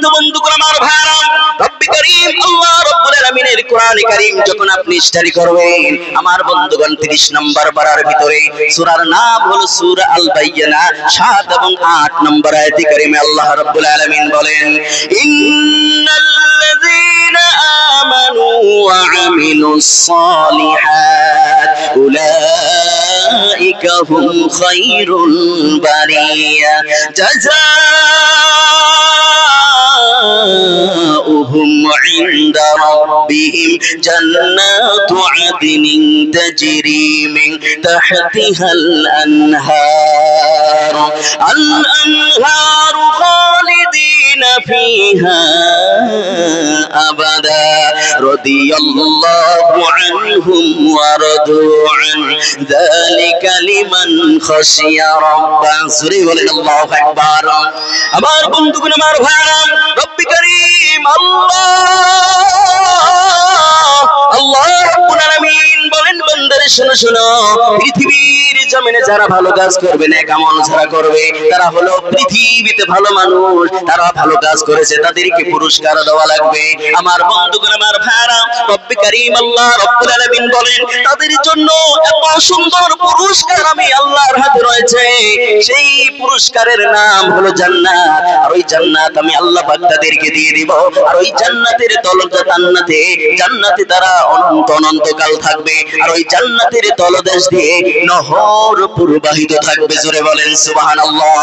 সম্মানিত বন্ধুগণ আমার ভাইরা, রব্বি করিম আল্লাহ রাব্বুল আলামিনের কোরআনে কারীম যখন আপনি স্টাডি করবেন, আমার বন্ধুগণ 30 নম্বর পারার ভিতরে সূরার নাম হলো সূরা আল বাইয়িনা, 7 এবং 8 নম্বর আয়াতে কারীমে আল্লাহ রাব্বুল আলামিন বলেন, ইন্নাল্লাযীনা আমানু ওয়া আমিলুস সালিহাত উলাইকা হুম খায়রুল বারিয়া জাযাউহুম ইনদা রাব্বিহিম জান্নাতু আদনিন তাজরি মিন তাহতিহাল আনহার খালিদিনা ফিহা আবাদা রাদিয়াল্লাহু আনহুম ওয়া রাদু আন যালিকা লিমান খাশিয়া রাব্বাহ। সূরা বলেন আল্লাহু আকবার। আমার বন্ধুগণ আমার ভাইরা, রব্বি করিম আল্লাহ রাব্বুল আলামিন বলেন, বান্দারে শোনো শোনো, পৃথিবীর জমিনে যারা ভালো কাজ করবে, নেক আমল যারা করবে, তারা হলো পৃথিবীতে ভালো মানুষ। তারা ভালো কাজ করেছে, তাদেরকে পুরস্কার দেওয়া লাগবে। আমার বন্ধুগণ আমার ভাইরা, রব্বি করিম আল্লাহ রাব্বুল আলামিন বলেন, তাদের জন্য এত সুন্দর পুরস্কার আমি আল্লাহর হাতে রয়েছে। সেই পুরস্কারের নাম হলো জান্নাত। আর ওই জান্নাত আমি আল্লাহ পাক তাদেরকে দিয়ে দিব। আর ওই জান্নাতের দরজা জান্নাতে তারা অনন্তকাল থাকবে। আর ওই জান্নাতের তলদেশ দিয়ে নহর প্রবাহিত থাকবে। জোরে বলেন সুবহানাল্লাহ।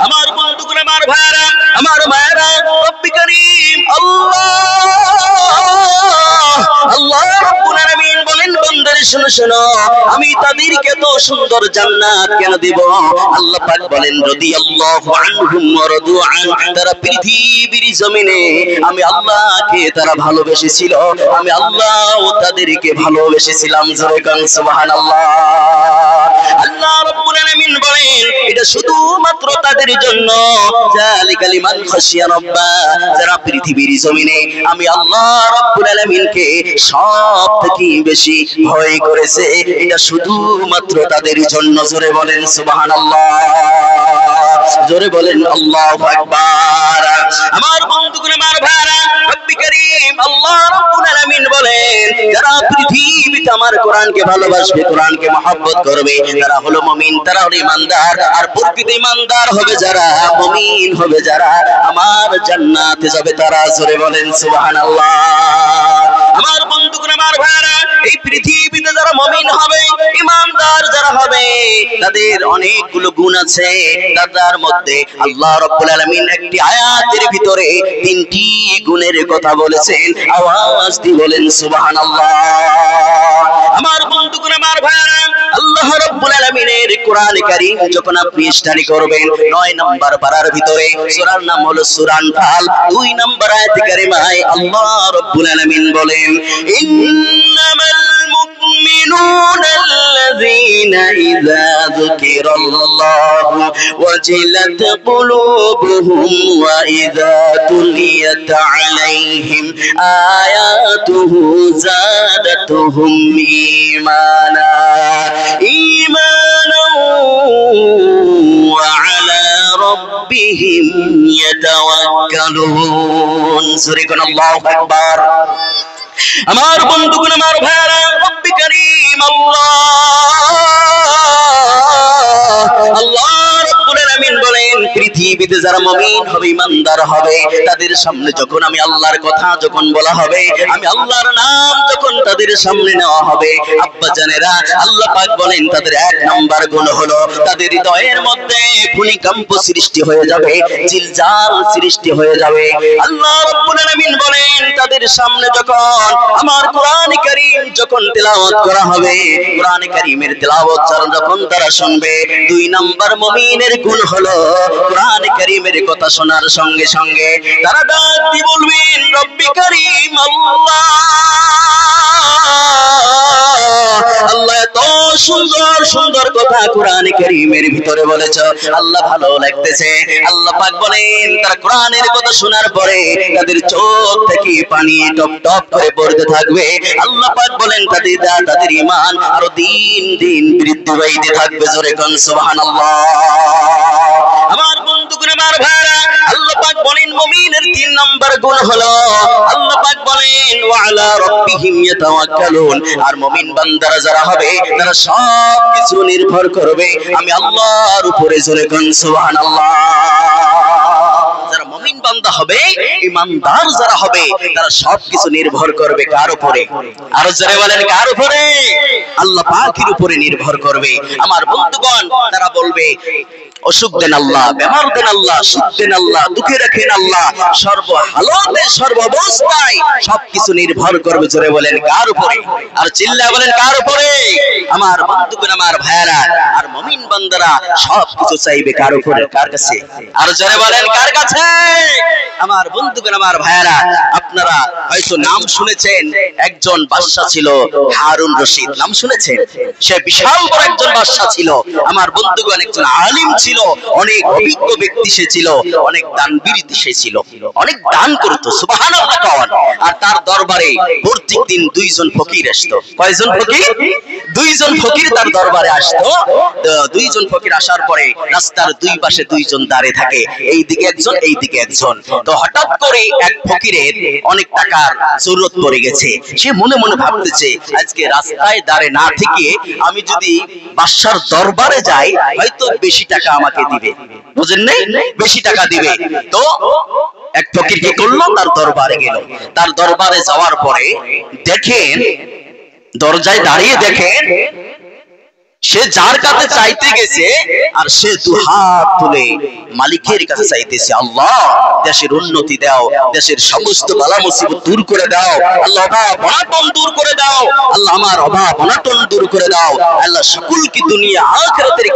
আমার বন্ধুগণ আমার ভাইরা, আমার মায়েরা, রব্বি করিম আল্লাহ রাব্বুল আলামিন বলেন, বান্দারে শোনো শোনো, আমি তাদেরকে তো সুন্দর জান্নাত কেন দেব? আল্লাহ পাক বলেন, রাদিয়াল্লাহু আনহুম ওয়া রাদু আন, তারা পৃথিবীর জমিনে আমি আল্লাহকে তারা ভালোবেসেছিল, আমি আল্লাহ তাদেরকে ভালোবেসেছিলাম। জোরে গান সুবহানাল্লাহ। আল্লাহ রাব্বুল আলামিন বলেন, এটা শুধুমাত্র তাদের জন্য, যালিকা লিমান খাশিয়া রাব্বা, যারা পৃথিবীর জমিনে আমি আল্লাহ রাব্বুল আলামিনকে সবথেকে বেশি ভয় করেছে, এটা শুধুমাত্র তাদের জন্য। জোরে বলেন সুবহানাল্লাহ, জোরে বলেন আল্লাহু আকবার। আমার বন্ধুগণ আমার ভাইরা, রব্বি করিম আল্লাহ রাব্বুল আলামিন বলেন, যারা পৃথিবীতে আমার কোরআনকে ভালোবাসবে, কোরআনকে মহব্বত করবে, তারা হলো মুমিন, তারা হলো ঈমানদার। আর প্রকৃত ঈমানদার হবে যারা, মুমিন হবে যারা, আমার জান্নাতে যাবে তারা। জোরে বলেন সুবহানাল্লাহ। আমার বন্ধুগণ আমার ভাইরা, এই পৃথিবীতে যারা মুমিন হবে, ঈমানদার যারা হবে, তাদের অনেকগুলো গুণ আছে। তার মধ্যে আল্লাহ রাব্বুল আলামিন একটি আয়াতের ভিতরে 3টি গুণের কথা বলেছেন। আওয়াজ দিয়ে বলেন সুবহানাল্লাহ। আমার বন্ধুগণ আমার ভাইরা, আল্লাহ রাব্বুল আলামিনের কোরআনে কারীম যখন আপনি স্টাডি করবেন, 9 নম্বর পারার ভিতরে সূরার নাম হলো সূরা আনফাল, 2 নম্বর আয়াতে কারিমায় আল্লাহ রাব্বুল আলামিন বলেন, ইন্নামাল মুমিনুনা আল্লাযীনা ইযা যুকিরাল্লাহু ওয়াজিলাত কুলুবুহুম ওয়া ইযা তুলিয়াত আলাইহিম আয়াতুহু যাদাতুহুম ঈমানা ওয়া আলা রাব্বিহিম ইয়াতাওয়াক্কালুন। সূরা আল্লাহু আকবার। আমার বন্ধুগণ আমার ভাইরা, রব্বি করিম আল্লাহ রাব্বুল আলামিন বলেন, পৃথিবীতে যারা মুমিন হবে, ঈমানদার হবে, তাদের সামনে যখন আমি আল্লাহর কথা যখন বলা হবে, আমি আল্লাহর নাম যখন তাদের সামনে নেওয়া হবে, আব্বা জানেরা, আল্লাহ পাক বলেন তাদের 1 নম্বর গুণ হলো, তাদের হৃদয়ের মধ্যে ভূমিকম্প সৃষ্টি হয়ে যাবে, জিলজাল সৃষ্টি হয়ে যাবে। আল্লাহ রাব্বুল আলামিন বলেন, তাদের সামনে যখন আমার কোরআন কারীম যখন তেলাওয়াত করা হবে, কোরআন কারীমের তেলাওয়াত যখন তারা শুনবে, 2 নম্বর মুমিনের গুণ হলো, কোরআন কারীমের কথা শোনার সঙ্গে সঙ্গে তারা ডাক দিয়ে বলবেন, রব্বি করিম আল্লাহ, আল্লাহ এত সুন্দর সুন্দর কথা কোরআন কারীমের ভিতরে বলেছ, আল্লাহ ভালো লাগতেছে। আল্লাহ পাক বলেন, তার কোরআনের কথা শোনার পরে তাদের চোখ থেকে পানি টপ টপ করে পড়তে থাকবে। আল্লাহ পাক বলেন, তাদের ঈমান আরো দিন দিন বৃদ্ধি পাইতে থাকবে। জোরে কোন সুবহানাল্লাহ। আমার বন্ধুগণ আমার ভাইরা, আল্লাহ পাক বলেন, গুণ হলো আল্লাহ পাক বলেন ওয়া আলা রাব্বিহিম ইয়াতাওয়াক্কালুন। আর মুমিন বান্দারা যারা হবে তারা সব কিছু নির্ভর করবে আমি আল্লাহর উপরে। জোরে কোন সুবহানাল্লাহ। যারা মুমিন বান্দা হবে, ঈমানদার যারা হবে, তারা সবকিছু নির্ভর করবে কার উপরে? আর যারা বলেন কার উপরে? আল্লাহ পাকের উপরে নির্ভর করবে। আমার বন্ধুগণ, তারা বলবে অসুখ দেন আল্লাহ, বেমার দেন আল্লাহ, সুখ দেন আল্লাহ, দুঃখে রাখেন আল্লাহ, সর্বহালতে সর্বাবস্থায় সবকিছু নির্ভর করবে। জোরে বলেন কার উপরে? আর চিল্লায় বলেন কার উপরে? আমার বন্ধুগণ, আমার ভাইরা, আর মুমিন বান্দারা সবকিছু চাইবে কার উপরে? কার কাছে? আর জোরে বলেন কার কাছে? আমার বন্ধুগণ, আমার ভাইরা, আপনারা হয়তো নাম শুনেছেন, একজন বাদশা ছিল হারুন রশিদ। নাম শুনেছেন? সে বিশাল বড় একজন বাদশা ছিল। আমার বন্ধুগণ, একজন আলিম ছিল, অনেক অভিজ্ঞ ব্যক্তি সে ছিল, অনেক দানবীর সে ছিল, অনেক দান করত। সুবহানাল্লাহ কওয়ান। আর তার দরবারে প্রত্যেকদিন দুইজন ফকির আসতো। কয়জন ফকির? দুইজন ফকির তার দরবারে আসতো। দুইজন ফকির আসার পরে রাস্তার দুই পাশে দুইজন দাঁড়িয়ে থাকে, এই দিকে একজন, এই দিকে একজন। তো হঠাৎ করে এক ফকিরের অনেক টাকার জরুরত পড়ে গেছে। সে মনে মনে ভাবতেছে, আজকে রাস্তায় দাঁড়িয়ে না থেকে আমি যদি বাদশার দরবারে যাই, হয়তো বেশি টাকা আমাকে দিবে। বুঝেন নাই? বেশি টাকা দিবে। তো এক ফকির কি করলো? তার দরবারে গেল। তার দরবারে যাওয়ার পরে দেখেন, দরজায় দাঁড়িয়ে দেখেন সে যার কাছে চাইতে গেছে, আর সে দুহাত তুলে মালিকের কাছে চাইতেছে, আল্লাহ দেশের উন্নতি দাও, দেশের সমস্ত বালা মুসিবত দূর করে দাও, আল্লাহ অভাব অনটন দূর করে দাও, আল্লাহ আমার অভাব অনটন দূর করে দাও, আল্লাহ সকলকে দুনিয়া আখিরাতের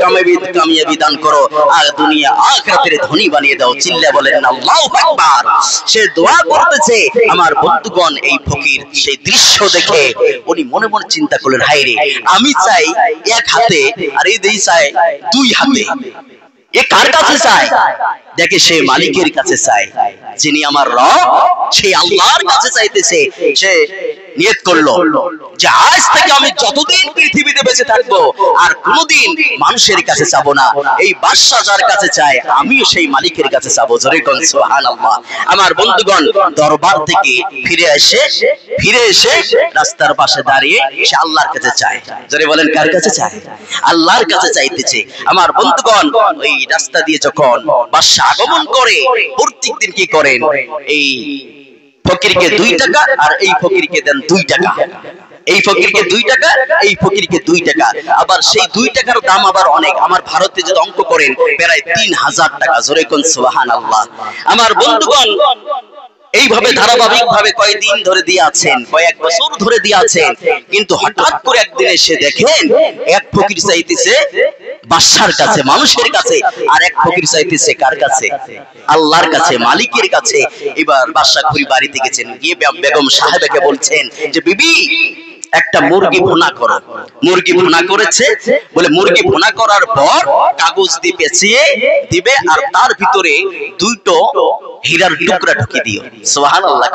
কামিয়াবি দান করো, আর দুনিয়া আখিরাতের ধনী বানিয়ে দাও। চিল্লায়ে বলেন আল্লাহু আকবার। সে দোয়া করতেছে। আমার বন্ধুগণ, এই ফকির সেই দৃশ্য দেখে উনি মনে মনে চিন্তা করলেন, হায় রে, আমি চাই এক হাতে, আর এই দেই চায় দুই হাতে। এ কার কাছে চায়? দেখে সে মালিকের কাছে চায়, যিনি আমার রব, সেই আল্লাহর কাছে চাইতেছে। সে নিয়ত করলো যে আজ থেকে আমি যতদিন পৃথিবীতে বেঁচে থাকবো আর কোনোদিন মানুষের কাছে চাবো না। এই বাদশা যার কাছে চায়, আমিও সেই মালিকের কাছে চাবো। জোরে কোন সুবহানাল্লাহ। আমার বন্ধুগণ, দরবার থেকে ফিরে এসে রাস্তার পাশে দাঁড়িয়ে সে আল্লাহর কাছে চায়। জোরে বলেন কার কাছে চায়? আল্লাহর কাছে চাইতেছে। আমার বন্ধুগণ, ওই রাস্তা দিয়ে যখন বাদশা আগমন করে, প্রত্যেকদিন কি করেন? এই ফকিরকে 2 টাকা আর এই ফকিরকে দেন 2 টাকা। এই ফকিরকে 2 টাকা, এই ফকিরকে 2 টাকা। আবার সেই 2 টাকার দাম আবার অনেক। আমার ভারতে যদি অঙ্ক করেন, প্রায় 3000 টাকা। জোরে কোন সুবহানাল্লাহ। আমার বন্ধুগণ, এইভাবে ধারাবাহিক ভাবে কয়েকদিন ধরে দিয়ে আছেন, কয়েক বছর ধরে দিয়ে আছেন। কিন্তু হঠাৎ করে একদিন এসে দেখেন, এক ফকির চাইতেছে বাদশার কাছে, মানুষের কাছে, আর এক ফকির চাইতেছে কার কাছে? আল্লাহর কাছে, মালিকের কাছে। এবার বাদশা ঘুরি বাড়িতে গেছেন, গিয়ে বেগম সাহেবাকে বলছেন যে বিবি, একটা মুরগি ভুনা করো। মুরগি ভুনা করেছে, বলে মুরগি ভুনা করার পর কাগজ দিয়ে পেঁচিয়ে দিবে, আর তার ভিতরে 2টো হীরার টুকরা ঢুকিয়ে দিও। সুবহানাল্লাহ।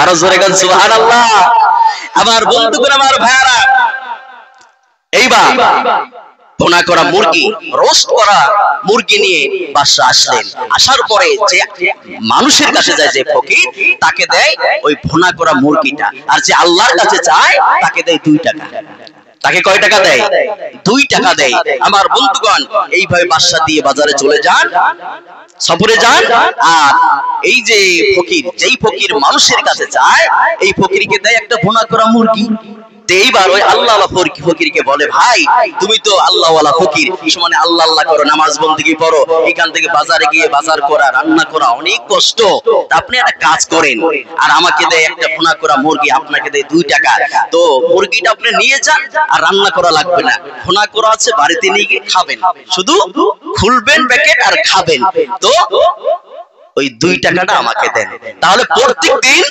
আরো জোরে গান সুবহানাল্লাহ। আমার বন্ধুগণ, আমার ভাইরা, এইবার ভুনা করা মুরগি, রোস্ট করা মুরগি নিয়ে বাদশা আসলেন। আসার পরে যে মানুষের কাছে যায়, যে ফকির, তাকে দেয় ওই ভুনা করা মুরগিটা, আর যে আল্লাহর কাছে চায় তাকে দেয় 2 টাকা। তাকে কয় টাকা দেয়? 2 টাকা দেয়। আমার বন্ধুগণ, এইভাবে বাদশা দিয়ে বাজারে চলে যান, সফরে যান। আর এই যে ফকির, যেই ফকির মানুষের কাছে চায়, এই ফকিরকে দেয় একটা ভুনা করা মুরগি। এইবার ওই আল্লাহওয়ালা ফকিরকে বলে, ভাই তুমি তো আল্লাহওয়ালা ফকির, সমানে আল্লাহ আল্লাহ করো, নামাজ বন্দেগী করো, এখান থেকে বাজারে গিয়ে বাজার করা, রান্না করা অনেক কষ্ট, আপনি একটা কাজ করেন, আর আমাকে দেয় একটা ভুনা করা মুরগি, আপনাকে দেয় 2 টাকা। তো মুরগিটা আপনি নিয়ে যান, আর রান্না করা লাগবে না, ভুনা করা আছে, বাড়িতে নিয়ে গিয়ে খাবেন, শুধু খুলবেন প্যাকেট আর খাবেন। তো ওই 2 টাকাটা আমাকে দেন। তাহলে প্রত্যেকদিন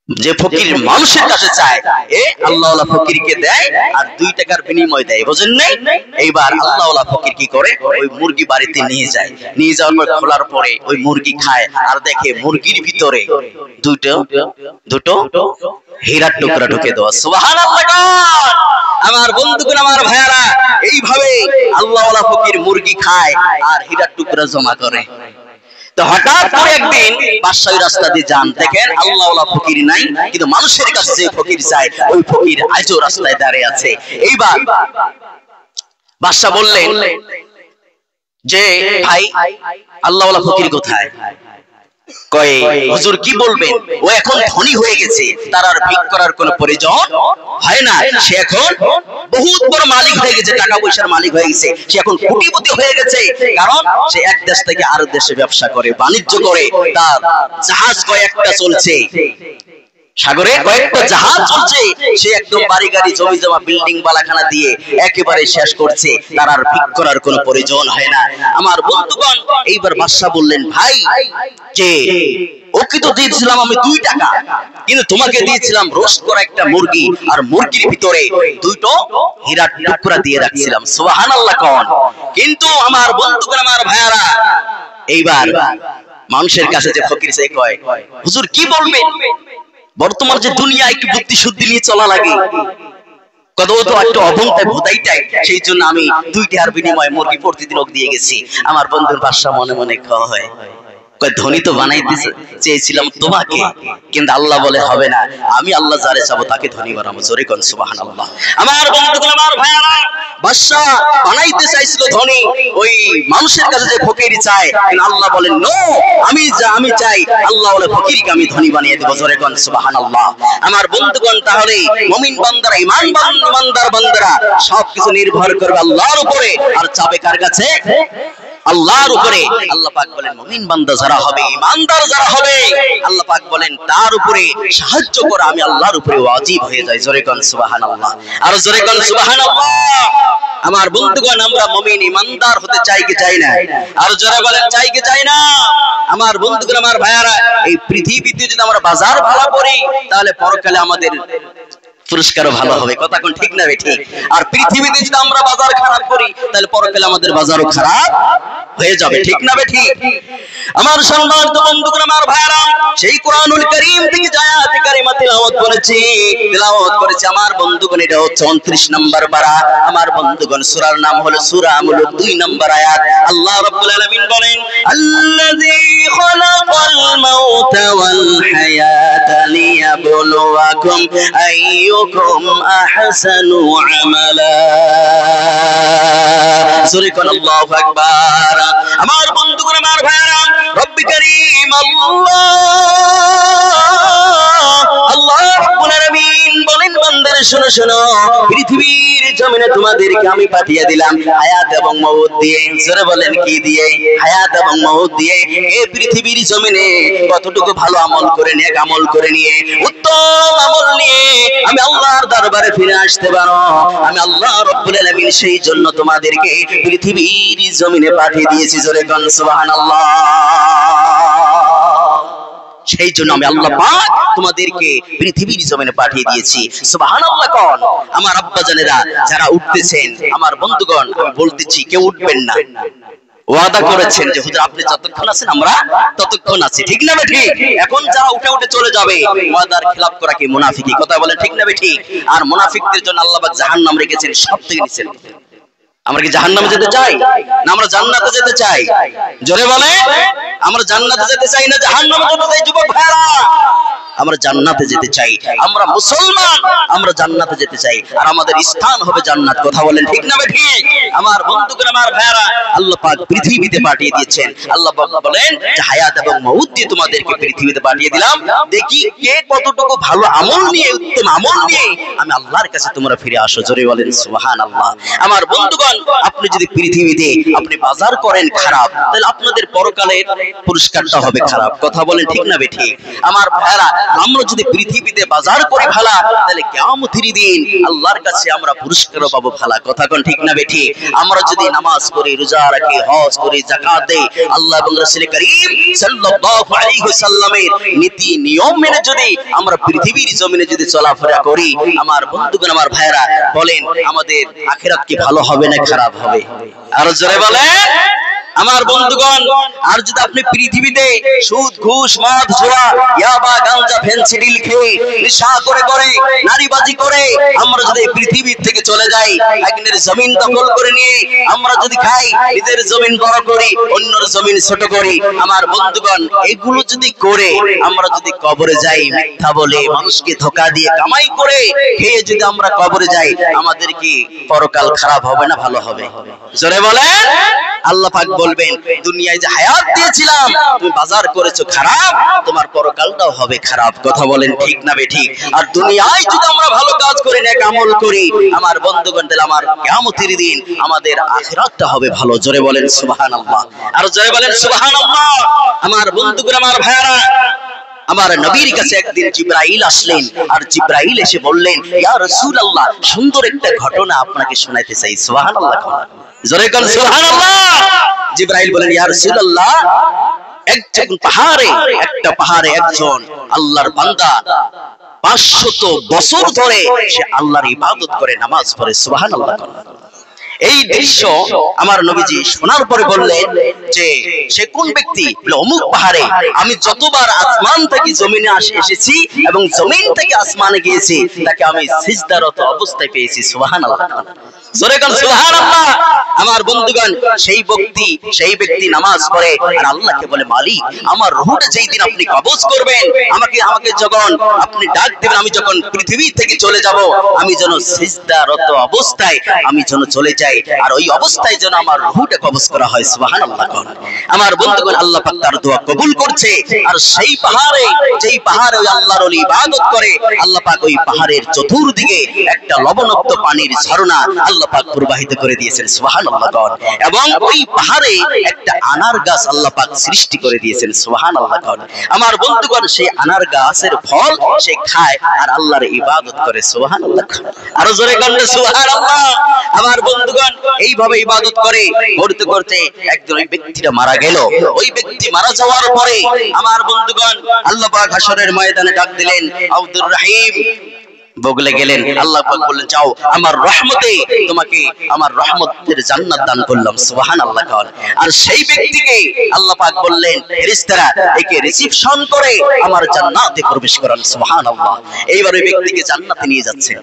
যে ফকির মানুষের কাছে চায়, এ আল্লাহওয়ালা ফকিরকে দেয়, আর 2 টাকার বিনিময় দেয়। বুঝেন নাই? এইবার আল্লাহওয়ালা ফকির কি করে? ওই মুরগি বাড়িতে নিয়ে যায়। নিয়ে যাওয়ার পর খোলার পরে ওই মুরগি খায়, আর দেখে মুরগির ভিতরে 2টো হীরার টুকরা ঢুকে দেওয়া। সুবহানাল্লাহ। আমার বন্ধুগণ, আমার ভাইয়ারা, এইভাবে আল্লাহওয়ালা ফকির মুরগি খায় আর হীরার টুকরা জমা করে। তো হঠাৎ করে একদিন বাদশাহ ওই রাস্তা দিয়ে যান, দেখেন আল্লাহওয়ালা ফকির নাই, কিন্তু মানুষের কাছে যে ফকির চায় ওই ফকির আজও রাস্তায় দাঁড়িয়ে আছে। এইবার বাদশাহ বললেন যে ভাই আল্লাহওয়ালা ফকির কোথায়? কয় হুজুর কি বলবেন, ও এখন ধনী হয়ে গেছে, তার আর ভিক করার কোনো প্রয়োজন হয় না, সে এখন বহুত বড় মালিক হয়ে গেছে, টাকা পয়সার মালিক হয়ে গেছে, সে এখন কোটিপতি হয়ে গেছে, কারণ সে এক দেশ থেকে আরো দেশে ব্যবসা করে, বাণিজ্য করে, তার জাহাজ কয়েকটা চলছে, সাগরে কয়েকটা জাহাজ চলছে, সে একদম বাড়ি গাড়ি জমি জমা বিল্ডিং বালাখানা দিয়ে একেবারে শেষ করছে, তার আর ভিক করার কোনো প্রয়োজন হয় না। আমার বন্ধুগণ, এইবার বাদশা বললেন ভাই যে ওকে তো দিয়েছিলাম আমি 2 টাকা, কিন্তু তোমাকে দিয়েছিলাম রোস্ট করা একটা মুরগি, আর মুরগির ভিতরে 2টো হীরার টুকরা দিয়ে রাখছিলাম, সুবহানাল্লাহ কোন। কিন্তু আমার বন্ধুগণ, আমার ভাইয়ারা, এইবার মানুষের কাছে যে ফকির সে কয় হুজুর কি বলবেন, বর্তমান যে দুনিয়া একটু বুদ্ধি শুদ্ধি নিয়ে চলা লাগে, কত তো একটু অবন্তায় ভোদাইটাই, সেই জন্য আমি 2 টাকার বিনিময়ে মুরগি প্রতিদিন ওকে দিয়ে গেছি। আমার বন্ধুর বাদশা মনে মনে কয় ধনী তো বানাইতে চেয়েছিলাম তোমাকে, কিন্তু আল্লাহ বলে হবে না, আমি আল্লাহ যারে চাবো তাকে ধনী বানাবো, জোরে কোন সুবহানাল্লাহ। আমার বন্ধুগণ, আমার ভাইয়ারা, বাদশা বানাইতে চাইছিল ধনী ওই মানুষের কাছে যে ফকির চায়, কিন্তু আল্লাহ বলেন নো, আমি চাই আল্লাহ বলে ফকিরকে আমি ধনী বানিয়ে দেব, জোরে কোন সুবহানাল্লাহ। আমার বন্ধুগণ, তাহলে মুমিন বান্দারা, ইমানদার বান্দারা সবকিছু নির্ভর করবে আল্লাহর উপরে, আর চাবে কার কাছে? আল্লাহর উপরে। আল্লাহ পাক বলেন মুমিন বান্দা যারা হবে, ইমানদার যারা হবে, আল্লাহ পাক বলেন তার উপরে সাহায্য করা আমি আল্লাহর উপরে ওয়াজিব হয়ে যায়, জোরে কোন সুবহানাল্লাহ, আর জোরে কোন সুবহানাল্লাহ। আমার বন্ধুগণ, আমরা মুমিন ইমানদার হতে চাই কি চাই না? আর জোরে বলেন চাই কি চাই না? আমার বন্ধুগণ, আমার ভাইয়ারা, এই পৃথিবীতে যদি আমরা বাজার ভালো করি, তাহলে পরকালে আমাদের পুরস্কারও ভালো হবে, কথা কোন ঠিক না ঠিক? আর পৃথিবীতে যদি আমরা বাজার খারাপ করি, তাহলে পরকালে আমাদের বাজারও খারাপ হয়ে যাবে, ঠিক না ঠিক? আমার সম্মানিত বন্ধুগণ, আমার ভাইরা, সেই কোরআনুল কারীম থেকে যে আয়াত কারিমা তেলাওয়াত করেছি আমার বন্ধুগণ, এটা হচ্ছে 29 নম্বর পারা। আমার বন্ধুগণ, সূরার নাম হলো সূরা মুলক, 2 নম্বর আয়াত। আল্লাহ রাব্বুল আলামিন বলেন আল্লাযী খালাকাল মাউতা ওয়াল হায়াতা লিয়াবলুয়াকুম আইয়ুকুম আহসানু আমালা, জোরে কোন আল্লাহু আকবার। আমার বন্ধুগণ, আমার ভাইরা, রব্বি কারীম আল্লাহ রাব্বুল আলামিন বলেন বান্দারা শোনো শোনো, পৃথিবীর জমিনে তোমাদেরকে আমি পাঠিয়ে দিলাম হায়াত এবং মউত দিয়ে, জোরে বলেন কি দিয়ে? হায়াত এবং মউত দিয়ে। এই পৃথিবীর জমিনে কতটুকু ভালো আমল করে, নেক আমল করে নিয়ে, উত্তম আমল নিয়ে আমি আল্লাহর দরবারে ফিরে আসতে পারো, আমি আল্লাহ রাব্বুল আলামিন সেই জন্য তোমাদেরকে পৃথিবীর জমিনে পাঠিয়ে দিয়েছি, জোরে কোন সুবহানাল্লাহ। সেই জন্য আমি আল্লাহ পাক তোমাদেরকে পৃথিবীর জমিনে পাঠিয়ে দিয়েছি, সুবহানাল্লাহ কোন। আমার আব্বা জানেরা যারা উঠতেছেন, আমার বন্ধুগণ, আমি বলতেছি কেউ উঠবেন না, ওয়াদা করেছেন যে হুজুর আপনি যতক্ষণ আছেন আমরা ততক্ষণ আছি, ঠিক না ঠিক? এখন যারা উঠে উঠে চলে যাবে, ওয়াদার খেলাপ করা কি মুনাফিকি, কথা বলেন ঠিক না ঠিক? আর মুনাফিকদের জন্য আল্লাহ পাক জাহান্নাম রেখেছেন সব থেকে নিচে। আমরা কি জাহান্নামে যেতে চাই না আমরা জান্নাতে যেতে চাই? জোরে বলে, আমরা জান্নাতে যেতে চাই না জাহান্নামে যেতে চাই? যুবক ভাইরা, আমরা জান্নাতে যেতে চাই, আমরা মুসলমান, আমরা জান্নাতে যেতে চাই, আর আমাদের স্থান হবে জান্নাত, কথা বলেন ঠিক না ঠিক? আমার বন্ধুগণ, আমার ভাইরা, আল্লাহ পাক পৃথিবীতে পাঠিয়ে দিয়েছেন। আল্লাহ পাক বলেন যে হায়াত এবং মউত দিয়ে তোমাদেরকে পৃথিবীতে পাঠিয়ে দিলাম, দেখি কে কতটুকু ভালো আমল নিয়ে, উত্তম আমল নিয়ে আমি আল্লাহর কাছে তোমরা ফিরে আসো, জোরে বলেন সুবহানাল্লাহ। আমার বন্ধুগণ, আপনি যদি পৃথিবীতে আপনি বাজার করেন খারাপ, তাহলে আপনাদের পরকালের পুরস্কারটা হবে খারাপ, কথা বলেন ঠিক না ঠিক? আমার ভাইরা, আমরা যদি পৃথিবীতে বাজার করি ভালো, তাহলে কিয়ামতের দিন আল্লাহর কাছে আমরা পুরস্কার পাবো ভালো, কথা কোন ঠিক না ঠিক? আমরা যদি নামাজ পড়ি, রোজা রাখি, হজ করি, যাকাত দেই, আল্লাহ এবং রাসূল করিম সাল্লাল্লাহু আলাইহি ওয়াসাল্লামের নীতি নিয়ম মেনে যদি আমরা পৃথিবীর জমিনে যদি চলাফেরা করি, আমার বন্ধুগণ, আমার ভাইরা, বলেন আমাদের আখিরাত কি ভালো হবে না খারাপ হবে? আর জোরে বলেন, আমার বন্ধুগণ, আর যদি আপনি পৃথিবীতে সুদ ঘুষ মদ জুয়া ইয়াবা গাঁজা ফেন্সিডিল খেয়ে নেশা করে নারীবাজি করে আমরা যদি পৃথিবী থেকে চলে যাই, একজনের জমিন দখল করে নিয়ে আমরা যদি খাই, নিজের জমিন বড় করি, অন্যের জমিন ছোট করি, আমার বন্ধুগণ এগুলো যদি করে আমরা যদি কবরে যাই, মিথ্যা বলে মানুষকে ধোঁকা দিয়ে কামাই করে খেয়ে যদি আমরা কবরে যাই, আমাদের কি পরকাল খারাপ হবে না ভালো হবে? জোরে বলেন। আল্লাহ পাক বলবেন, দুনিয়ায় যে হায়াত দিয়েছিলাম তুমি বাজার করেছো খারাপ, তোমার পরকালটাও হবে খারাপ। কথা বলেন ঠিক না বেঠিক? আর দুনিয়ায় যদি আমরা ভালো কাজ করে নেক আমল করি, আমার বন্ধুগণ, তাহলে আমার কিয়ামতের দিন আমাদের আখিরাতটা হবে ভালো। জোরে বলেন সুবহানাল্লাহ। আর জোরে বলেন সুবহানাল্লাহ। আমার বন্ধুগণ, আমার ভাইরা, আমার নবীর কাছে একদিন জিবরাইল আসলেন, আর জিবরাইল এসে বললেন, ইয়া রাসূলুল্লাহ, সুন্দর একটা ঘটনা আপনাকে শোনাইতে চাই। সুবহানাল্লাহ। জোরে বলেন সুবহানাল্লাহ। জিবরাইল বলেন, ইয়া রাসূলুল্লাহ, একটা পাহাড়ে একজন আল্লাহর বান্দা 500 বছর ধরে সে আল্লাহর ইবাদত করে, নামাজ পড়ে। সুবহানাল্লাহ। এই দৃশ্য আমার নবীজি শোনার পরে বললেন যে সে কোন ব্যক্তি? অমুক পাহাড়ে আমি যতবার আসমান থেকে জমিনে এসেছি এবং জমিন থেকে আসমানে গিয়েছি, তাকে আমি সিজদারত অবস্থায় পেয়েছি। সুবহানাল্লাহ। জোরে বলেন সুবহানাল্লাহ। আমার বন্ধুগণ, সেই ব্যক্তি নামাজ পড়ে আর আল্লাহকে বলে, মালিক, আমার রূহটা যেই দিন আপনি কবজ করবেন, আমাকে যখন আপনি ডাক দিবেন, আমি যখন পৃথিবী থেকে চলে যাব, আমি যেন সিজদারত অবস্থায় আমি যেন চলে যাই, আর ওই অবস্থায় যেন আমার রূহটা কবজ করা হয়। সুবহানাল্লাহ। আমার বন্ধুগণ, আল্লাহ পাক তার দোয়া কবুল করছে। আর সেই পাহাড়ে, যেই পাহাড়ে ওই আল্লাহর ওলি ইবাদত করে, আল্লাহ পাক ওই পাহাড়ের চতুর্দিকে একটা লবণাক্ত পানির ঝর্ণা আল্লাহ পাক প্রবাহিত করে দিয়েছেন। সুবহানাল্লাহ। এবং ওই পাহাড়ে একটা আনার গাছ আল্লাহ পাক সৃষ্টি করে দিয়েছেন। সুবহানাল্লাহ। আমার বন্ধুগণ, সেই আনার গাছের ফল সে খায় আর আল্লাহর ইবাদত করে। সুবহানাল্লাহ। আরো জোরে বলেন সুবহানাল্লাহ। আমার বন্ধুগণ, এইভাবে ইবাদত করে করতে করতে একজন ওই ব্যক্তিটা মারা গেল। ওই ব্যক্তি মারা যাওয়ার পরে আমার বন্ধুগণ, আল্লাহ পাক হাসরের ময়দানে ডাক দিলেন, আব্দুর রহিম, বগলে গেলেন। আল্লাহ পাক বললেন, যাও, আমার রহমতে তোমাকে আমার রহমতের জান্নাত দান করলাম। সুবহানাল্লাহ। আর সেই ব্যক্তিকে আল্লাহ পাক বললেন, ফেরেশতারা একে রিসিপশন করে আমার জান্নাতে প্রবেশ করান। সুবহানাল্লাহ। এইবার ওই ব্যক্তিকে জান্নাতে নিয়ে যাচ্ছেন।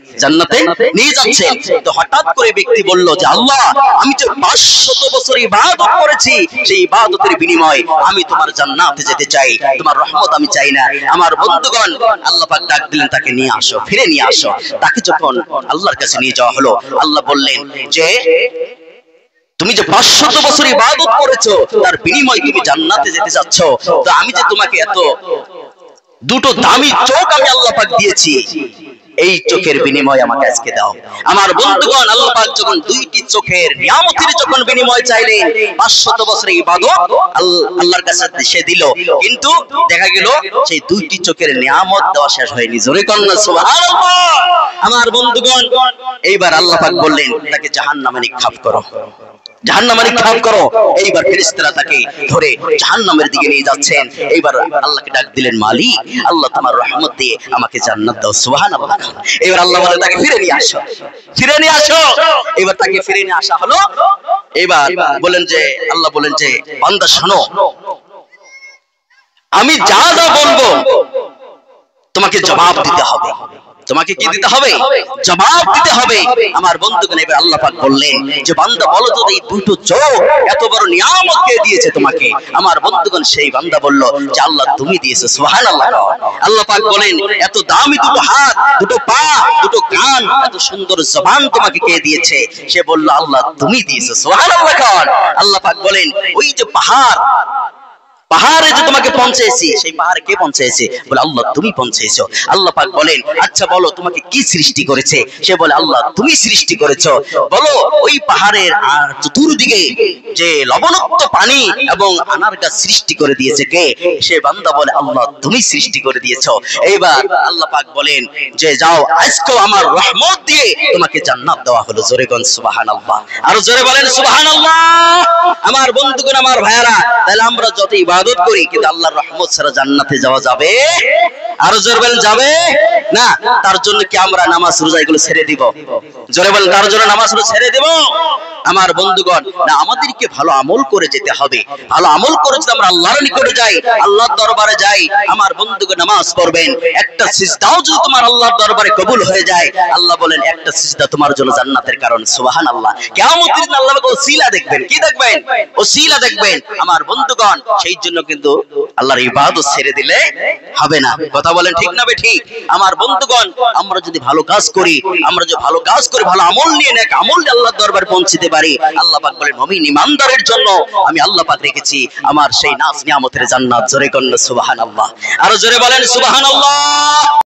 তো হঠাৎ করে ব্যক্তি বলল যে, আল্লাহ, আমি যে 500 বছর ইবাদত করেছি, সেই ইবাদতের বিনিময়ে আমি তোমার জান্নাতে যেতে চাই, তোমার রহমত আমি চাই না। আমার বন্ধুগণ, আল্লাহ পাক ডাক দিলেন, তাকে নিয়ে আসো, ফিরে নিয়ে আসো। তাকে যখন আল্লাহর কাছে নিয়ে যাওয়া হলো, আল্লাহ বললেন যে, তুমি যে 500 বছর ইবাদত করেছো, তার বিনিময়ে তুমি জান্নাতে যেতে যাচ্ছ, তো আমি যে তোমাকে এত দুটো দামি চোখ আমি আল্লাহ পাক দিয়েছি, এই চোখের বিনিময় আমাকে আজকে দাও। আমার বন্ধুগণ, আল্লাহ পাক যখন দুইটি চোখের নিয়ামতের যখন বিনিময় চাইলেন, 500 বছরের ইবাদত আল্লাহর কাছে সে দিল, কিন্তু দেখা গেল সেই দুইটি চোখের নিয়ামত দেওয়া শেষ হয়নি। জোরে কন্যা সুবহানাল্লাহ। আমার বন্ধুগণ, এইবার আল্লাহ পাক বললেন, তাকে জাহান্নামে নিক্ষেপ করো, জাহান্নামে নিক্ষেপ করো। এইবার ফেরেশতারা তাকে ধরে জাহান্নামের দিকে নিয়ে যাচ্ছেন। এইবার আল্লাহকে ডাক দিলেন, মালিক, আল্লাহ তোমার রহমত দিয়ে আমাকে জান্নাত দাও। সুবহানাল্লাহ। এবার আল্লাহ বলে, তাকে ফিরে নিয়ে আসো। এবার তাকে ফিরে নিয়ে আসা হলো। এবার আল্লাহ বলেন যে, বান্দা শোনো, আমি যা যা বলবো তোমাকে জবাব দিতে হবে। তোমাকে কি দিতে হবে? জবাব দিতে হবে। আমার বন্ধুগণ, এবার আল্লাহ পাক বললেন যে, বান্দা বলো তো, এই দুটো চোখ এত বড় নিয়ামত কে দিয়েছে তোমাকে? আমার বন্ধুগণ, সেই বান্দা বলল যে, আল্লাহ তুমি দিয়েছো। সুবহানাল্লাহ। আল্লাহ পাক বলেন, এত দামি দুটো হাত, দুটো পা, দুটো কান, এত সুন্দর জবান তোমাকে কে দিয়েছে? সে বলল, আল্লাহ তুমি দিয়েছো। সুবহানাল্লাহ। আল্লাহ পাক বলেন, ওই যে পাহাড়ে যে তোমাকে পৌঁছেছি, সেই পাহাড়ে কে পৌঁছেছে? বলে, আল্লাহ তুমি পৌঁছেছো। আল্লাহ পাক বলেন, আচ্ছা বলো, তোমাকে কি সৃষ্টি করেছে? সে বলে, আল্লাহ তুমি সৃষ্টি করেছো। বলো, ওই পাহাড়ের চতুর্দিকে যে লবণাক্ত পানি এবং আনার গাছ সৃষ্টি করে দিয়েছে কে? সে বান্দা বলে, আল্লাহ তুমি সৃষ্টি করে দিয়েছো। এইবার আল্লাহ পাক বলেন যে, যাও, আজকে আমার রহমত দিয়ে তোমাকে জান্নাত দেওয়া হলো। জোরে বলেন সুবহানাল্লাহ। আর জোরে বলেন সুবহানাল্লাহ। আমার বন্ধুগণ, আমার ভাইয়ারা, তাহলে আমরা যত ইবাদত করি, কিন্তু আল্লাহর রহমত ছাড়া জান্নাতে যাওয়া যাবে? আরো জোরে বলেন, যাবে না? তার জন্য কি আমরা নামাজ রোজা এগুলো ছেড়ে দিব? জোরে বলেন, তার জন্য নামাজ রোজা ছেড়ে দিব? আমার বন্ধুগণ, না আমাদেরকে ভালো আমল করে যেতে হবে। ভালো আমল করে যদি আমরা আল্লাহর নিকটে যাই, আল্লাহর দরবারে যাই, আমার বন্ধুগণ নামাজ পড়বেন, একটা সিজদাও যদি তোমার আল্লাহর দরবারে কবুল হয়ে যায়, আল্লাহ বলেন একটা সিজদা তোমার জন্য জান্নাতের কারণ। সুবহানাল্লাহ। কিয়ামতের দিন আল্লাহ পাক ওসিলা দেখবেন। কি দেখবেন? ওসিলা দেখবেন। আমার বন্ধুগণ, সেই জন্য কিন্তু আল্লাহর ইবাদত ছেড়ে দিলে হবে না। কথা বলেন ঠিক না বেঠিক? আমার বন্ধুগণ, আমরা যদি ভালো কাজ করি, ভালো আমল নিয়ে নেক আমল নিয়ে আল্লাহর দরবারে পৌঁছতে পারি, আল্লাহ পাক বলেন মুমিন ইমানদারের জন্য আমি আল্লাহ পাক রেখেছি আমার সেই নাজ নিয়ামতের জান্নাত। জোরে কন্যা সুবহানাল্লাহ। আরো জোরে বলেন সুবহানাল্লাহ।